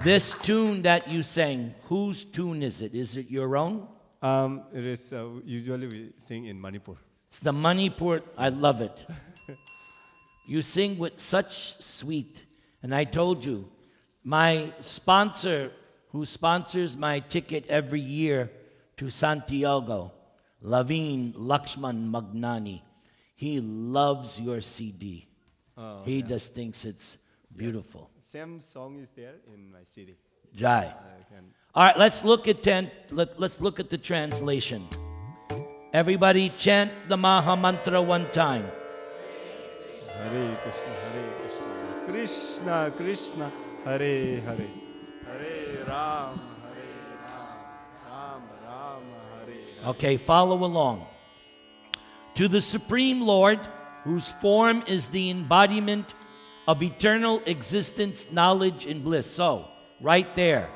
This tune that you sang, whose tune is it? Is it your own? It is usually we sing in Manipur. It's the Manipur. I love it. You sing with such sweet. And I told you, my sponsor, who sponsors my ticket every year to Santiago, Laveen Lakshman Magnani, he loves your CD. He just thinks it's beautiful. Yes. Same song is there in my CD. Jai. All right, let's look at let's look at the translation. Everybody chant the Maha Mantra one time. Hare Krishna, Krishna Krishna, Hare Hare, Hare Ram, Ram Ram, Hare Hare. Okay, follow along. To the Supreme Lord, whose form is the embodiment of eternal existence, knowledge, and bliss. So, right there,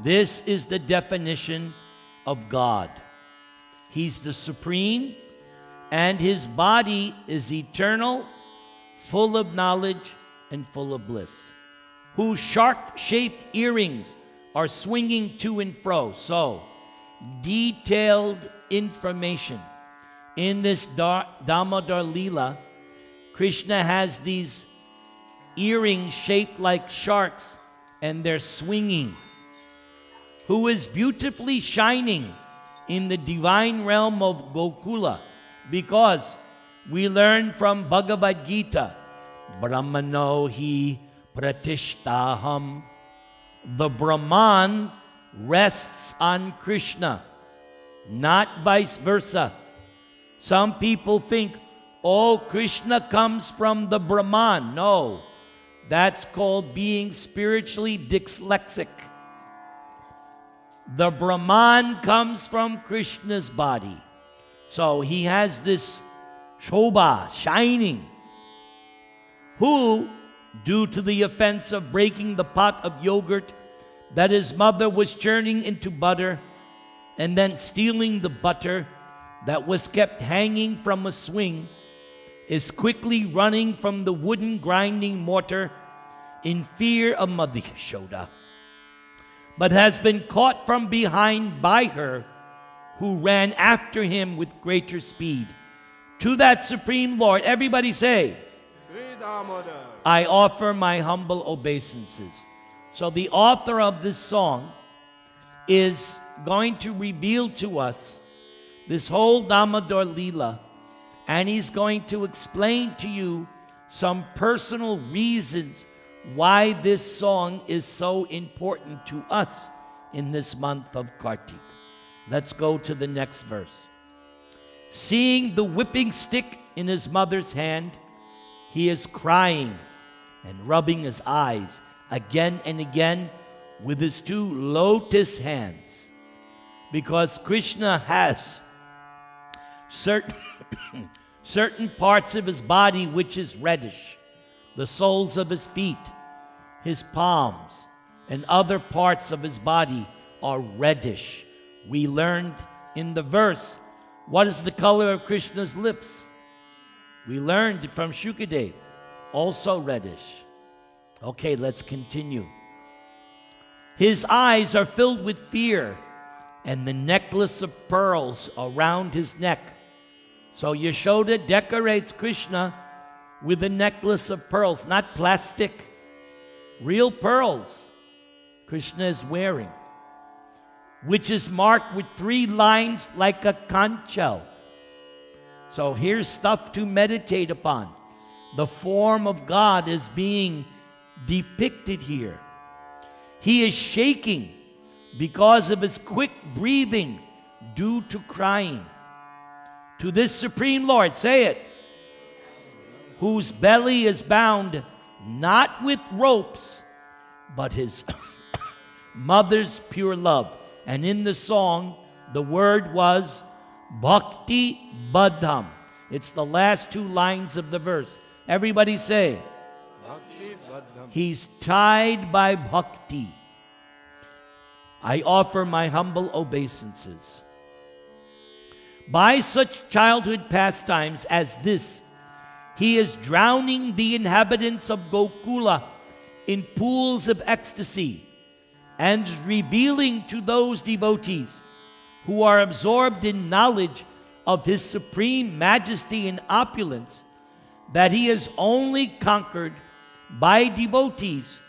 this is the definition of God. He's the Supreme, and His body is eternal, full of knowledge, and full of bliss. Whose shark-shaped earrings are swinging to and fro. So, detailed information. In this Damodar Leela, Krishna has these earrings shaped like sharks, and they're swinging. Who is beautifully shining in the divine realm of Gokula, because we learn from Bhagavad Gita, Brahmano hi pratishtaham. The Brahman rests on Krishna, not vice versa. Some people think, oh, Krishna comes from the Brahman. No, that's called being spiritually dyslexic. The Brahman comes from Krishna's body. So he has this shobha, shining, who, due to the offense of breaking the pot of yogurt that his mother was churning into butter, and then stealing the butter that was kept hanging from a swing, is quickly running from the wooden grinding mortar in fear of Mother Yashoda, but has been caught from behind by her, who ran after him with greater speed. To that Supreme Lord, everybody say, Sri Damodar. I offer my humble obeisances. So the author of this song is going to reveal to us this whole Damodar Leela, and he's going to explain to you some personal reasons why this song is so important to us in this month of Kartik. Let's go to the next verse. Seeing the whipping stick in his mother's hand, he is crying and rubbing his eyes again and again with his two lotus hands, because Krishna has certain parts of his body which is reddish. The soles of his feet, his palms, and other parts of his body are reddish. We learned in the verse, what is the color of Krishna's lips? We learned from Shukadev, also reddish. Okay, let's continue. His eyes are filled with fear, and the necklace of pearls around his neck. So Yashoda decorates Krishna with a necklace of pearls, not plastic, real pearls Krishna is wearing, which is marked with 3 lines like a conch shell. So here's stuff to meditate upon. The form of God is being depicted here. He is shaking because of his quick breathing due to crying. To this Supreme Lord, say it, whose belly is bound not with ropes, but his mother's pure love. And in the song, the word was Bhakti Badham. It's the last 2 lines of the verse. Everybody say, Bhakti Badham. he's tied by bhakti. I offer my humble obeisances. By such childhood pastimes as this, he is drowning the inhabitants of Gokula in pools of ecstasy, and revealing to those devotees who are absorbed in knowledge of his supreme majesty and opulence that he is only conquered by devotees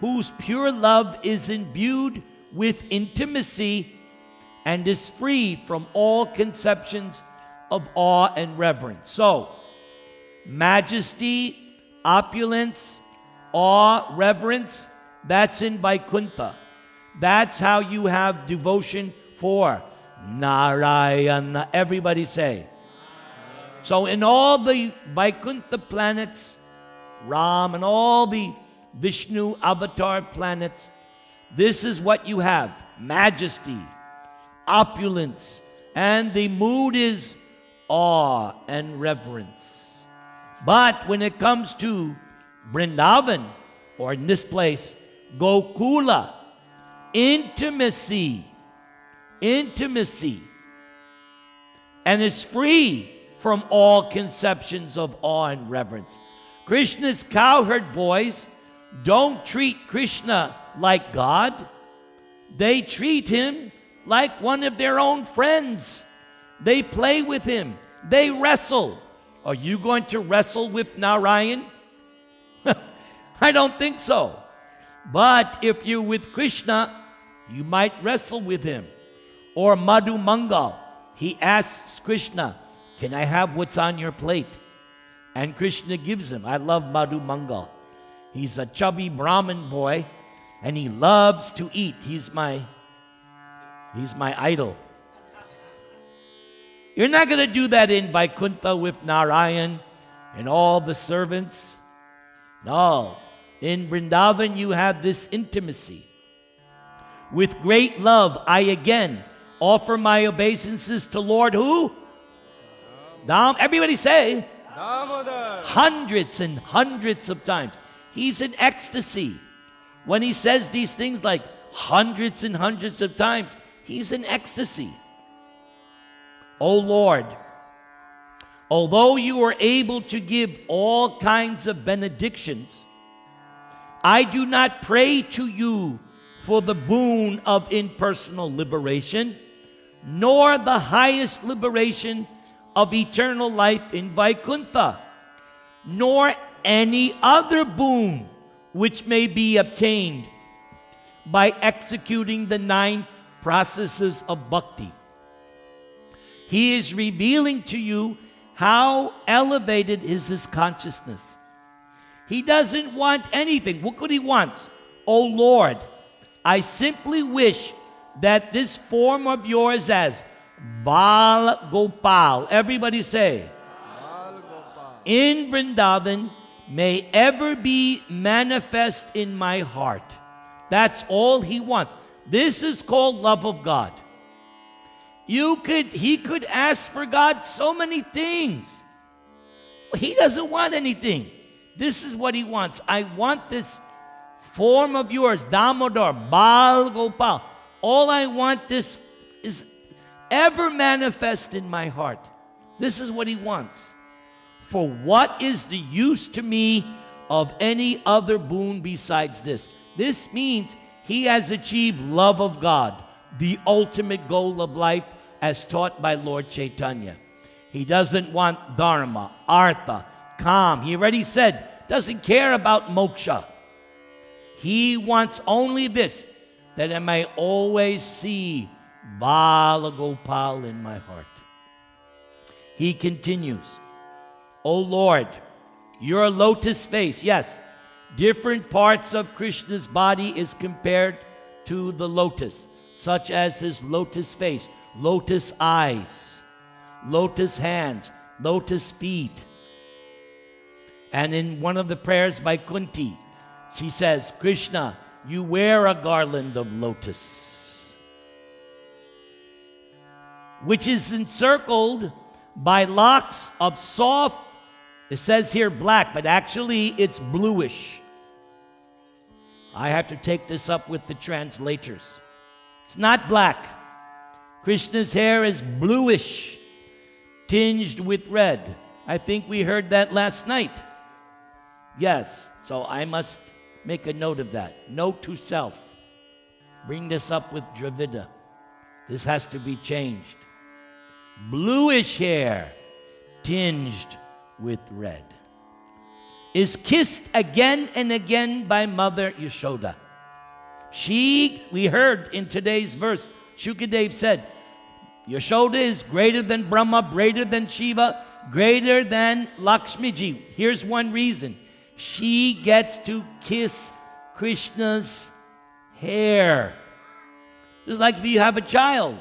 whose pure love is imbued with intimacy and is free from all conceptions of awe and reverence. So, majesty, opulence, awe, reverence, that's in Vaikuntha. That's how you have devotion for Narayana. Everybody say. So in all the Vaikuntha planets, Ram and all the Vishnu avatar planets, this is what you have: majesty, opulence, and the mood is awe and reverence. But when it comes to Vrindavan, or in this place, Gokula, intimacy, and is free from all conceptions of awe and reverence. Krishna's cowherd boys don't treat Krishna like God. They treat him like one of their own friends. They play with him. They wrestle. Are you going to wrestle with Narayan? I don't think so. But if you're with Krishna, you might wrestle with him. Or Madhu Mangal, he asks Krishna, "Can I have what's on your plate?" And Krishna gives him. I love Madhu Mangal. He's a chubby Brahmin boy, and he loves to eat. He's my idol. You're not going to do that in Vaikuntha with Narayan and all the servants. No. In Vrindavan, you have this intimacy. With great love, I again offer my obeisances to Lord who? Everybody say. Damodara. Hundreds and hundreds of times. He's in ecstasy. When he says these things like hundreds and hundreds of times, he's in ecstasy. O Lord, although you are able to give all kinds of benedictions, I do not pray to you for the boon of impersonal liberation, nor the highest liberation of eternal life in Vaikuntha, nor any other boon which may be obtained by executing the 9 processes of bhakti. He is revealing to you how elevated is his consciousness. He doesn't want anything. Look what he wants. O Lord, I simply wish that this form of yours as Bal Gopal, everybody say, in Vrindavan may ever be manifest in my heart. That's all he wants. This is called love of God. He could ask for God so many things. He doesn't want anything. This is what he wants. I want this form of yours, Damodar, Bal Gopal. All I want this is ever manifest in my heart. This is what he wants. For what is the use to me of any other boon besides this? This means he has achieved love of God, the ultimate goal of life as taught by Lord Chaitanya. He doesn't want dharma, artha, kam. He already said, doesn't care about moksha. He wants only this, that I may always see Bala Gopal in my heart. He continues, O Lord, your lotus face, yes, different parts of Krishna's body is compared to the lotus, such as his lotus face, lotus eyes, lotus hands, lotus feet. And in one of the prayers by Kunti, she says, Krishna, you wear a garland of lotus, which is encircled by locks of soft, it says here black, but actually it's bluish. I have to take this up with the translators. It's not black. Krishna's hair is bluish, tinged with red. I think we heard that last night. Yes, so I must make a note of that. Note to self. Bring this up with Dravida. This has to be changed. Bluish hair, tinged with red, is kissed again and again by Mother Yashoda. We heard in today's verse, Shukadev said, Yashoda is greater than Brahma, greater than Shiva, greater than Lakshmiji. Here's one reason. She gets to kiss Krishna's hair. Just like if you have a child,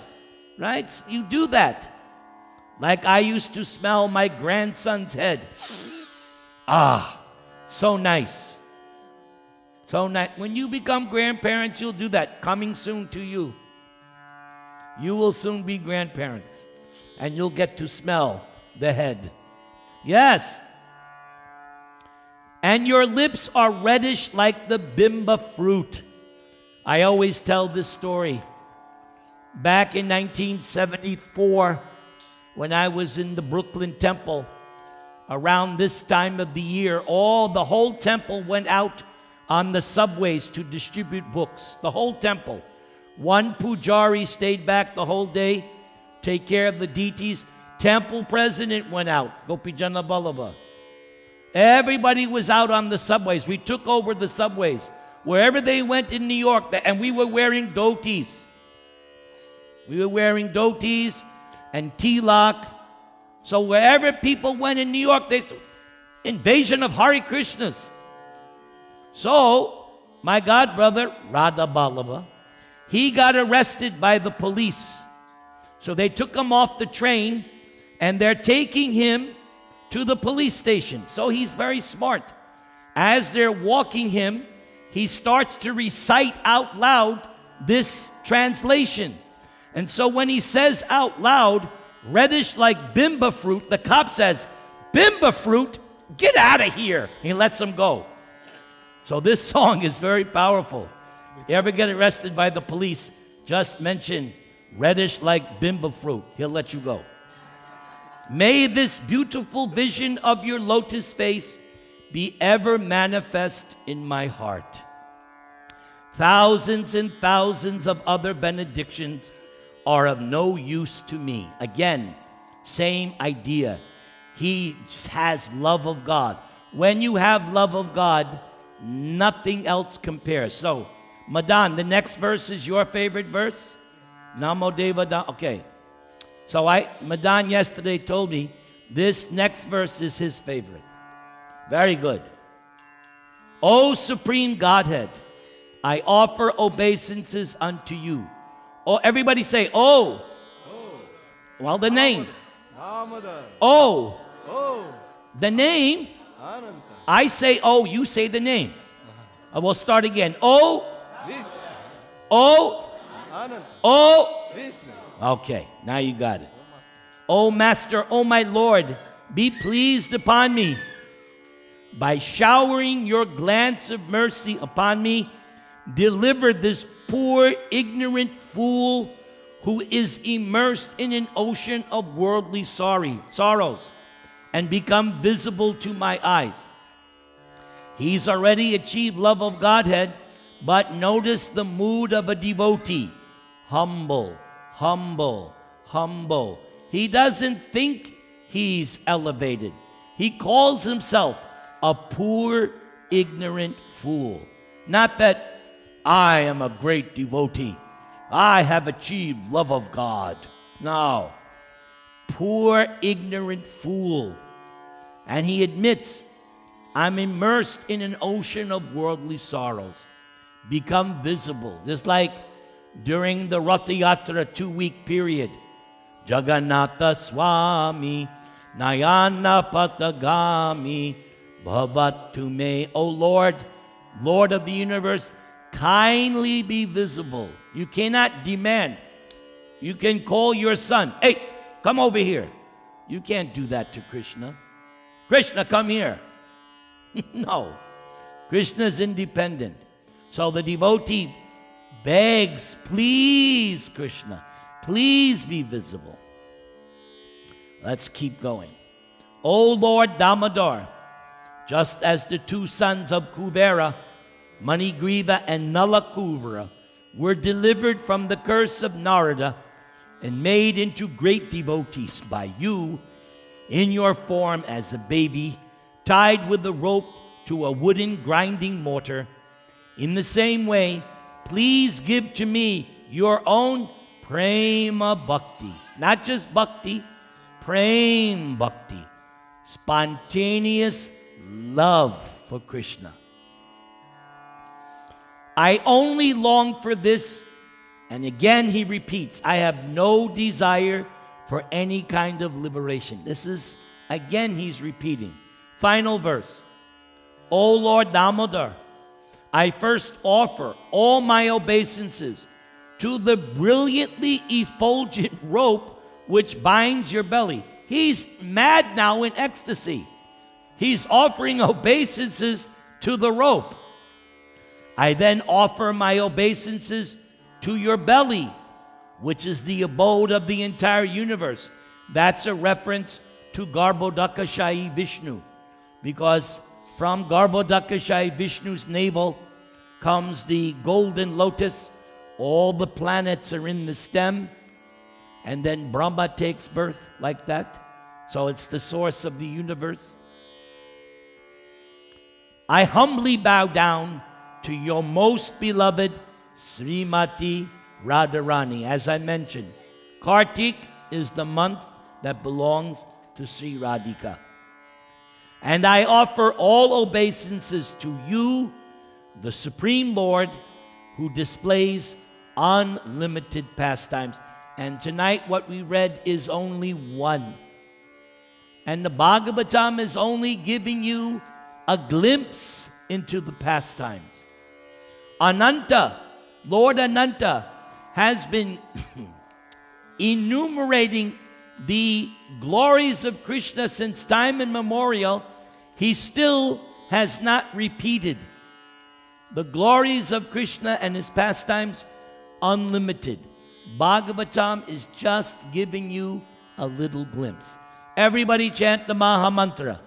right? You do that. Like I used to smell my grandson's head. Ah, so nice. So nice. When you become grandparents, you'll do that. Coming soon to you. You will soon be grandparents. And you'll get to smell the head. Yes. And your lips are reddish like the bimba fruit. I always tell this story. Back in 1974, when I was in the Brooklyn Temple, around this time of the year, the whole temple went out on the subways to distribute books. The whole temple. One pujari stayed back the whole day, take care of the deities. Temple president went out, Gopijana Ballabha. Everybody was out on the subways. We took over the subways. Wherever they went in New York, and we were wearing dhotis. We were wearing dhotis and tilak. So wherever people went in New York, they said, invasion of Hare Krishnas. So, my god brother, Radha Ballabha, he got arrested by the police. So they took him off the train, and they're taking him to the police station. So he's very smart. As they're walking him, he starts to recite out loud this translation. And so when he says out loud, reddish like bimba fruit, the cop says, bimba fruit? Get out of here. He lets him go. So this song is very powerful. If you ever get arrested by the police, just mention reddish like bimba fruit. He'll let you go. May this beautiful vision of your lotus face be ever manifest in my heart. Thousands and thousands of other benedictions are of no use to me. Again, same idea. He just has love of God. When you have love of God, nothing else compares. So, Madan, the next verse is your favorite verse? Namo Deva Da. Okay. So Madan yesterday told me this next verse is his favorite. Very good. O Supreme Godhead, I offer obeisances unto you. Oh, everybody say, oh. Oh. Well, the name. Damodara. Oh. Oh. The name. Ananta. I say, oh, you say the name. I will start again. Oh. Vishnu. Oh. Ananta. Oh. Vishnu. Okay, now you got it. O Master, O my Lord, be pleased upon me. By showering your glance of mercy upon me, deliver this poor, ignorant fool who is immersed in an ocean of worldly sorrows and become visible to my eyes. He's already achieved love of Godhead, but notice the mood of a devotee. Humble, humble, humble. He doesn't think he's elevated. He calls himself a poor, ignorant fool. Not that I am a great devotee. I have achieved love of God. No. Poor, ignorant fool. And he admits, I'm immersed in an ocean of worldly sorrows. Become visible. Just like during the Ratha Yatra 2-week period. Jagannatha Swami, Nayana Patagami, Bhavatu Me. O Lord, Lord of the universe, kindly be visible. You cannot demand. You can call your son, hey, come over here. You can't do that to Krishna. Krishna, come here. No. Krishna is independent. So the devotee begs, please, Krishna, please be visible. Let's keep going. O Lord Damodar, just as the two sons of Kuvera, Manigriva and Nalakuvara, were delivered from the curse of Narada and made into great devotees by you in your form as a baby, tied with a rope to a wooden grinding mortar. In the same way, please give to me your own prema bhakti. Not just bhakti, prem bhakti. Spontaneous love for Krishna. I only long for this. And again he repeats, I have no desire for any kind of liberation. This is, again he's repeating. Final verse. O Lord Damodar, I first offer all my obeisances to the brilliantly effulgent rope which binds your belly. He's mad now in ecstasy. He's offering obeisances to the rope. I then offer my obeisances to your belly, which is the abode of the entire universe. That's a reference to Garbhodakashayi Vishnu, because from Garbhodakashayi Vishnu's navel comes the golden lotus. All the planets are in the stem, and then Brahma takes birth like that. So it's the source of the universe. I humbly bow down to your most beloved Srimati Radharani. As I mentioned, Kartik is the month that belongs to Sri Radhika. And I offer all obeisances to you, the Supreme Lord, who displays unlimited pastimes. And tonight what we read is only one. And the Bhagavatam is only giving you a glimpse into the pastimes. Ananta, Lord Ananta, has been enumerating the glories of Krishna since time immemorial. He still has not repeated the glories of Krishna and his pastimes unlimited. Bhagavatam is just giving you a little glimpse. Everybody chant the Maha Mantra.